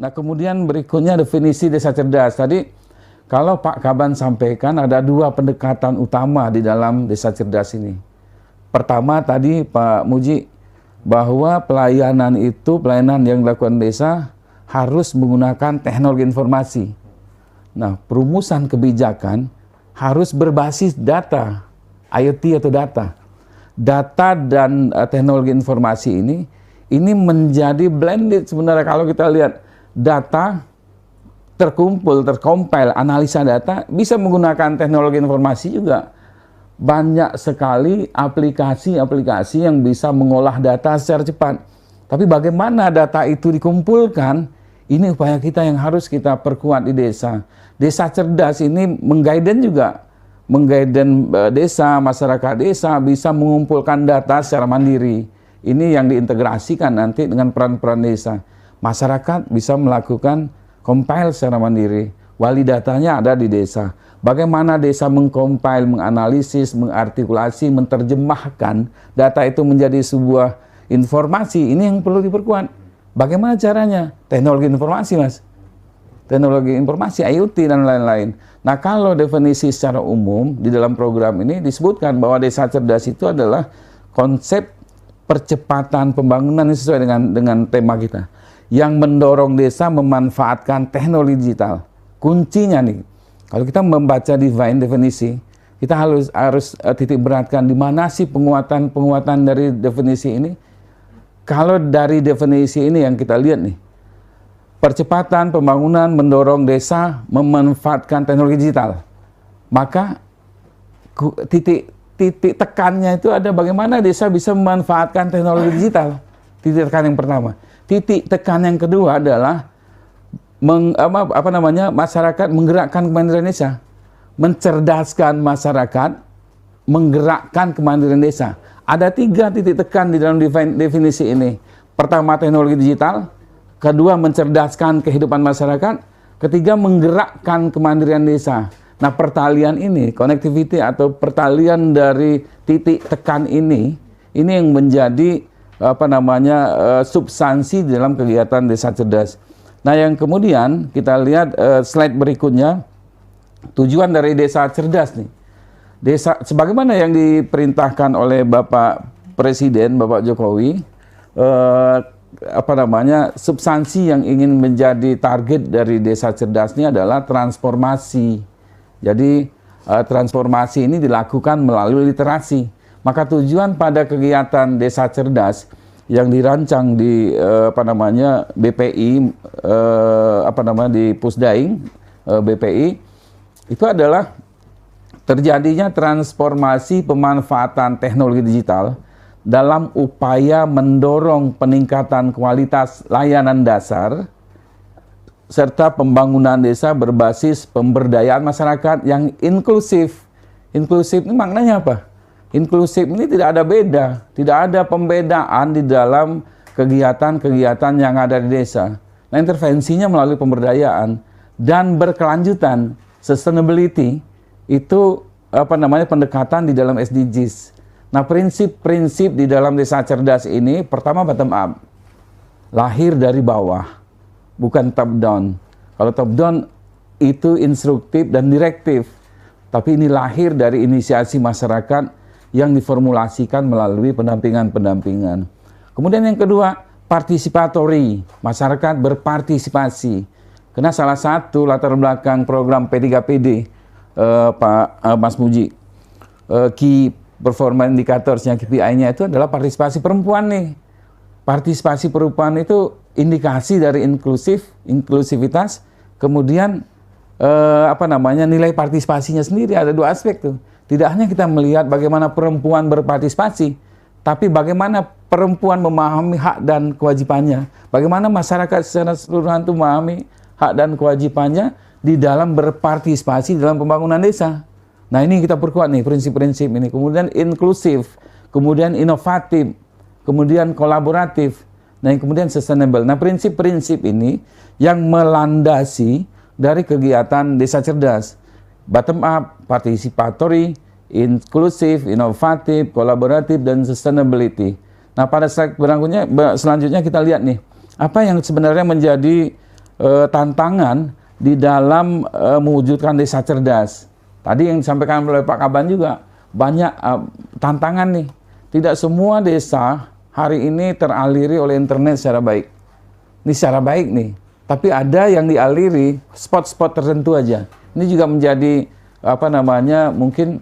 Nah, kemudian berikutnya definisi desa cerdas. Tadi kalau Pak Kaban sampaikan ada dua pendekatan utama di dalam desa cerdas ini. Pertama tadi Pak Muji, bahwa pelayanan yang dilakukan desa harus menggunakan teknologi informasi. Nah, perumusan kebijakan harus berbasis data, IoT atau data. Data dan teknologi informasi ini menjadi blended sebenarnya. Kalau kita lihat data terkumpul, tercompile, analisa data, bisa menggunakan teknologi informasi juga. Banyak sekali aplikasi-aplikasi yang bisa mengolah data secara cepat. Tapi bagaimana data itu dikumpulkan, ini upaya kita yang harus kita perkuat di desa. Desa cerdas ini menggaiden juga. Menggaiden desa, masyarakat desa bisa mengumpulkan data secara mandiri. Ini yang diintegrasikan nanti dengan peran-peran desa. Masyarakat bisa melakukan compile secara mandiri. Wali datanya ada di desa. Bagaimana desa mengcompile, menganalisis, mengartikulasi, menerjemahkan data itu menjadi sebuah informasi, ini yang perlu diperkuat. Bagaimana caranya? Teknologi informasi, Mas. Teknologi informasi, IoT, dan lain-lain. Nah, kalau definisi secara umum di dalam program ini disebutkan bahwa desa cerdas itu adalah konsep percepatan pembangunan sesuai dengan tema kita, yang mendorong desa memanfaatkan teknologi digital. Kuncinya nih, kalau kita membaca definisi, kita harus titik beratkan di mana sih penguatan dari definisi ini. Kalau dari definisi ini yang kita lihat nih, percepatan pembangunan mendorong desa memanfaatkan teknologi digital. Maka titik tekannya itu ada bagaimana desa bisa memanfaatkan teknologi digital. Titik tekan yang pertama. Titik tekan yang kedua adalah masyarakat menggerakkan kemandirian desa. Mencerdaskan masyarakat, menggerakkan kemandirian desa. Ada 3 titik tekan di dalam definisi ini. Pertama, teknologi digital. Kedua, mencerdaskan kehidupan masyarakat. Ketiga, menggerakkan kemandirian desa. Nah, pertalian ini, connectivity atau pertalian dari titik tekan ini yang menjadi substansi dalam kegiatan desa cerdas. Nah, yang kemudian kita lihat slide berikutnya, tujuan dari desa cerdas nih. Desa sebagaimana yang diperintahkan oleh Bapak Presiden, Bapak Jokowi, substansi yang ingin menjadi target dari desa cerdas ini adalah transformasi. Jadi transformasi ini dilakukan melalui literasi. Maka tujuan pada kegiatan desa cerdas yang dirancang di BPI di Pusdaing BPI itu adalah terjadinya transformasi pemanfaatan teknologi digital dalam upaya mendorong peningkatan kualitas layanan dasar serta pembangunan desa berbasis pemberdayaan masyarakat yang inklusif. Inklusif ini maknanya apa? Inklusif ini tidak ada beda, tidak ada pembedaan di dalam kegiatan-kegiatan yang ada di desa. Nah, intervensinya melalui pemberdayaan dan berkelanjutan, sustainability itu pendekatan di dalam SDGs. Nah, prinsip-prinsip di dalam desa cerdas ini pertama bottom up, lahir dari bawah, bukan top down. Kalau top down itu instruktif dan direktif, tapi ini lahir dari inisiasi masyarakat yang diformulasikan melalui pendampingan-pendampingan. Kemudian yang kedua, participatory, masyarakat berpartisipasi. Karena salah satu latar belakang program P3PD, Mas Muji, Key Performance Indicators-nya, KPI-nya itu adalah partisipasi perempuan nih. Partisipasi perempuan itu indikasi dari inklusivitas, kemudian nilai partisipasinya sendiri ada 2 aspek tuh. Tidak hanya kita melihat bagaimana perempuan berpartisipasi, tapi bagaimana perempuan memahami hak dan kewajibannya. Bagaimana masyarakat secara keseluruhan itu memahami hak dan kewajibannya di dalam berpartisipasi dalam pembangunan desa. Nah, ini kita perkuat nih prinsip-prinsip ini. Kemudian inklusif, kemudian inovatif, kemudian kolaboratif, nah yang kemudian sustainable. Nah, prinsip-prinsip ini yang melandasi dari kegiatan desa cerdas. Bottom up, participatory, inklusif, inovatif, kolaboratif, dan sustainability. Nah, pada slide berikutnya selanjutnya kita lihat nih, apa yang sebenarnya menjadi tantangan di dalam mewujudkan desa cerdas. Tadi yang disampaikan oleh Pak Kaban juga banyak tantangan nih. Tidak semua desa hari ini teraliri oleh internet secara baik. Ini secara baik nih. Tapi ada yang dialiri spot-spot tertentu aja. Ini juga menjadi mungkin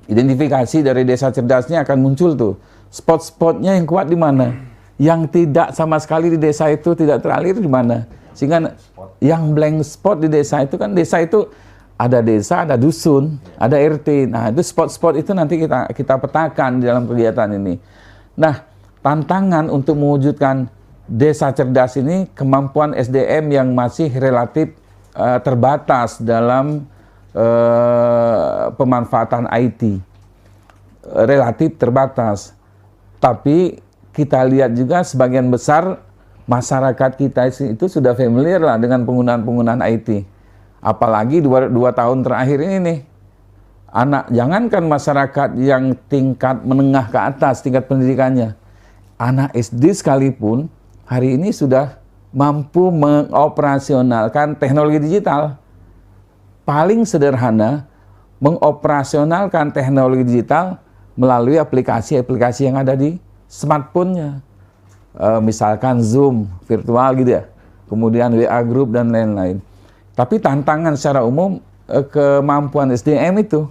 identifikasi dari desa cerdasnya akan muncul tuh. Spot-spotnya yang kuat di mana? Yang tidak sama sekali di desa itu tidak teralir di mana? Sehingga yang blank spot di desa itu kan, desa itu ada desa, ada dusun, ada RT. Nah, itu spot-spot itu nanti kita petakan di dalam kegiatan ini. Nah, tantangan untuk mewujudkan desa cerdas ini, kemampuan SDM yang masih relatif terbatas dalam pemanfaatan IT. Relatif terbatas. Tapi kita lihat juga sebagian besar masyarakat kita itu sudah familiar lah dengan penggunaan IT. Apalagi dua tahun terakhir ini nih, jangankan masyarakat yang tingkat menengah ke atas tingkat pendidikannya, anak SD sekalipun hari ini sudah mampu mengoperasionalkan teknologi digital. Paling sederhana, mengoperasionalkan teknologi digital melalui aplikasi-aplikasi yang ada di smartphone-nya. Misalkan Zoom virtual gitu ya, kemudian WA Group dan lain-lain. Tapi tantangan secara umum kemampuan SDM itu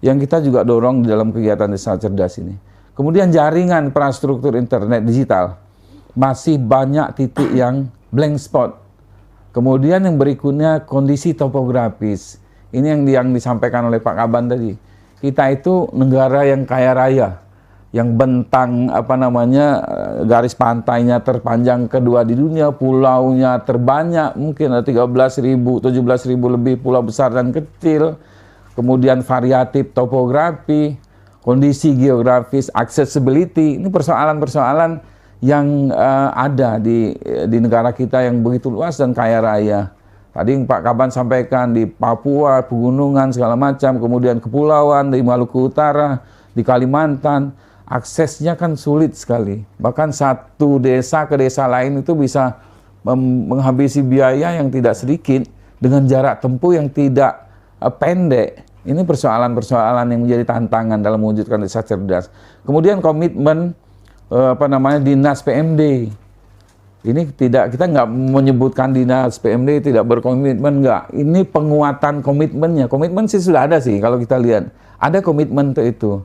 yang kita juga dorong di dalam kegiatan desa cerdas ini. Kemudian jaringan infrastruktur internet digital, masih banyak titik yang blank spot. Kemudian yang berikutnya kondisi topografis. Ini yang disampaikan oleh Pak Kaban tadi. Kita itu negara yang kaya raya, yang bentang garis pantainya terpanjang kedua di dunia, pulaunya terbanyak, mungkin ada 13.000, 17.000 lebih pulau besar dan kecil. Kemudian variatif topografi, kondisi geografis, accessibility, ini persoalan-persoalan yang ada di negara kita yang begitu luas dan kaya raya. Tadi Pak Kaban sampaikan di Papua, pegunungan segala macam, kemudian kepulauan di Maluku Utara, di Kalimantan, aksesnya kan sulit sekali. Bahkan satu desa ke desa lain itu bisa menghabisi biaya yang tidak sedikit dengan jarak tempuh yang tidak pendek. Ini persoalan-persoalan yang menjadi tantangan dalam mewujudkan desa cerdas. Kemudian komitmen Dinas PMD. Ini kita nggak menyebutkan Dinas PMD tidak berkomitmen, nggak. Ini penguatan komitmennya. Komitmen sih sudah ada sih kalau kita lihat. Ada komitmen untuk itu.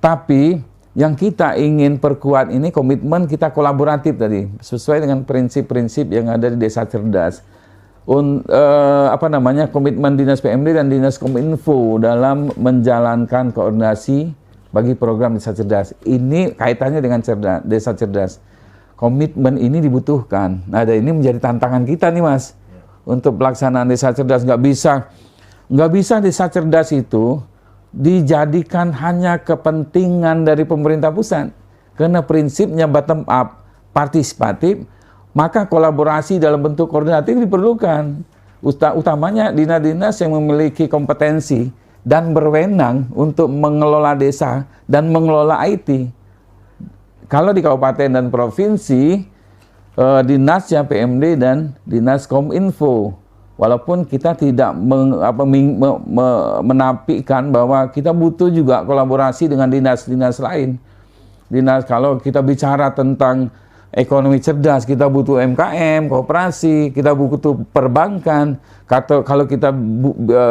Tapi yang kita ingin perkuat ini komitmen kita kolaboratif tadi. Sesuai dengan prinsip-prinsip yang ada di desa cerdas. Komitmen Dinas PMD dan Dinas Kominfo dalam menjalankan koordinasi bagi program desa cerdas. Ini kaitannya dengan desa cerdas. Komitmen ini dibutuhkan. Nah, ini menjadi tantangan kita nih, Mas. Untuk pelaksanaan desa cerdas nggak bisa desa cerdas itu dijadikan hanya kepentingan dari pemerintah pusat. Karena prinsipnya bottom up, partisipatif, maka kolaborasi dalam bentuk koordinatif diperlukan. Utamanya dinas-dinas yang memiliki kompetensi dan berwenang untuk mengelola desa dan mengelola IT. Kalau di kabupaten dan provinsi, dinasnya PMD dan Dinas Kominfo. Walaupun kita tidak menafikan bahwa kita butuh juga kolaborasi dengan dinas-dinas lain. Kalau kita bicara tentang ekonomi cerdas, kita butuh UMKM, koperasi, kita butuh perbankan. Kalau kita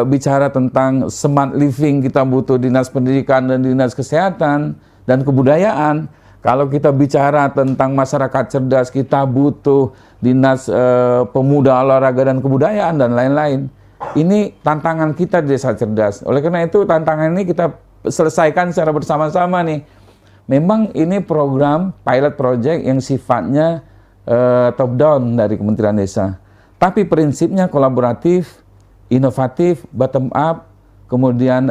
bicara tentang smart living, kita butuh dinas pendidikan dan dinas kesehatan dan kebudayaan. Kalau kita bicara tentang masyarakat cerdas, kita butuh dinas pemuda, olahraga dan kebudayaan dan lain-lain. Ini tantangan kita di desa cerdas. Oleh karena itu tantangan ini kita selesaikan secara bersama-sama nih. Memang ini program pilot project yang sifatnya top down dari Kementerian Desa. Tapi prinsipnya kolaboratif, inovatif, bottom up, kemudian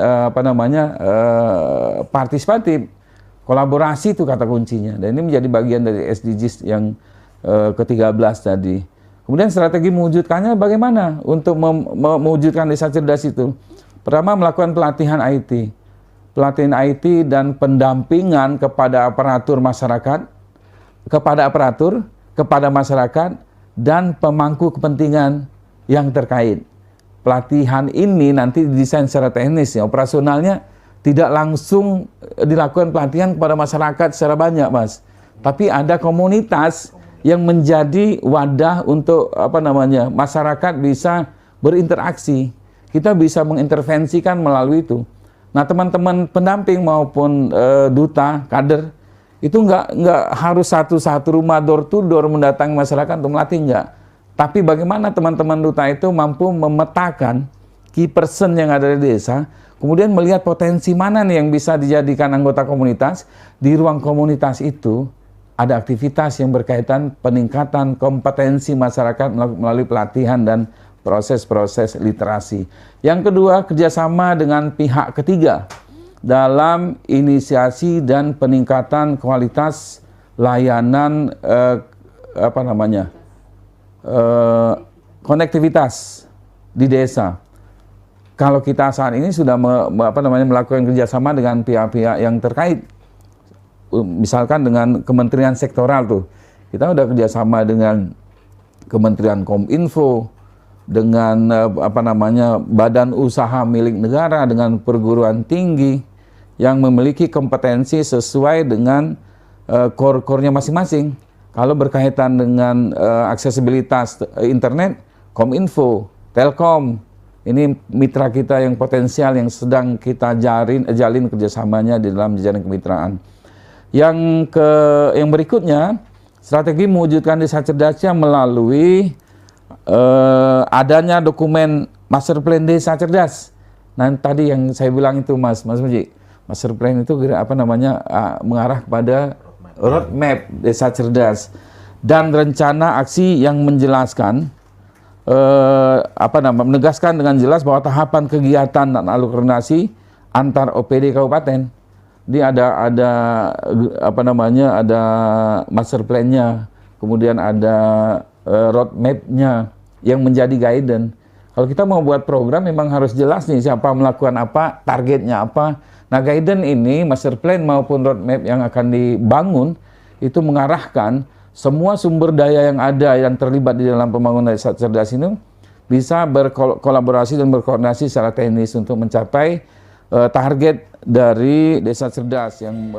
partisipatif. Kolaborasi itu kata kuncinya. Dan ini menjadi bagian dari SDGs yang ke-13 tadi. Kemudian strategi mewujudkannya bagaimana untuk mewujudkan desa cerdas itu? Pertama, melakukan pelatihan IT. Pelatihan IT dan pendampingan kepada aparatur masyarakat, kepada masyarakat, dan pemangku kepentingan yang terkait. Pelatihan ini nanti didesain secara teknis, ya, operasionalnya tidak langsung dilakukan pelatihan kepada masyarakat secara banyak, Mas. Tapi ada komunitas yang menjadi wadah untuk masyarakat bisa berinteraksi. Kita bisa mengintervensikan melalui itu. Nah, teman-teman pendamping maupun duta, kader, itu nggak harus satu rumah door to door mendatangi masyarakat untuk melatih, nggak. Tapi bagaimana teman-teman duta itu mampu memetakan key person yang ada di desa, kemudian melihat potensi mana nih yang bisa dijadikan anggota komunitas. Di ruang komunitas itu ada aktivitas yang berkaitan peningkatan kompetensi masyarakat melalui pelatihan dan proses-proses literasi. Yang kedua, kerjasama dengan pihak ketiga dalam inisiasi dan peningkatan kualitas layanan konektivitas di desa. Kalau kita saat ini sudah melakukan kerjasama dengan pihak-pihak yang terkait, misalkan dengan kementerian sektoral tuh, kita udah kerjasama dengan Kementerian Kominfo, dengan badan usaha milik negara, dengan perguruan tinggi yang memiliki kompetensi sesuai dengan core-nya masing-masing. Kalau berkaitan dengan aksesibilitas internet, Kominfo, Telkom, ini mitra kita yang potensial yang sedang kita jalin kerjasamanya di dalam jajaran kemitraan. Yang berikutnya, strategi mewujudkan desa cerdasnya melalui adanya dokumen master plan desa cerdas. Nah, tadi yang saya bilang itu Mas Muji, master plan itu mengarah kepada roadmap desa cerdas dan rencana aksi yang menjelaskan menegaskan dengan jelas bahwa tahapan kegiatan dan alur koordinasi antar OPD kabupaten. Dia ada master plan-nya, kemudian ada roadmap-nya yang menjadi guidance. Kalau kita mau buat program memang harus jelas nih siapa melakukan apa, targetnya apa. Nah, guidance ini, master plan maupun roadmap yang akan dibangun itu mengarahkan semua sumber daya yang ada yang terlibat di dalam pembangunan desa cerdas ini bisa berkolaborasi dan berkoordinasi secara teknis untuk mencapai target dari desa cerdas yang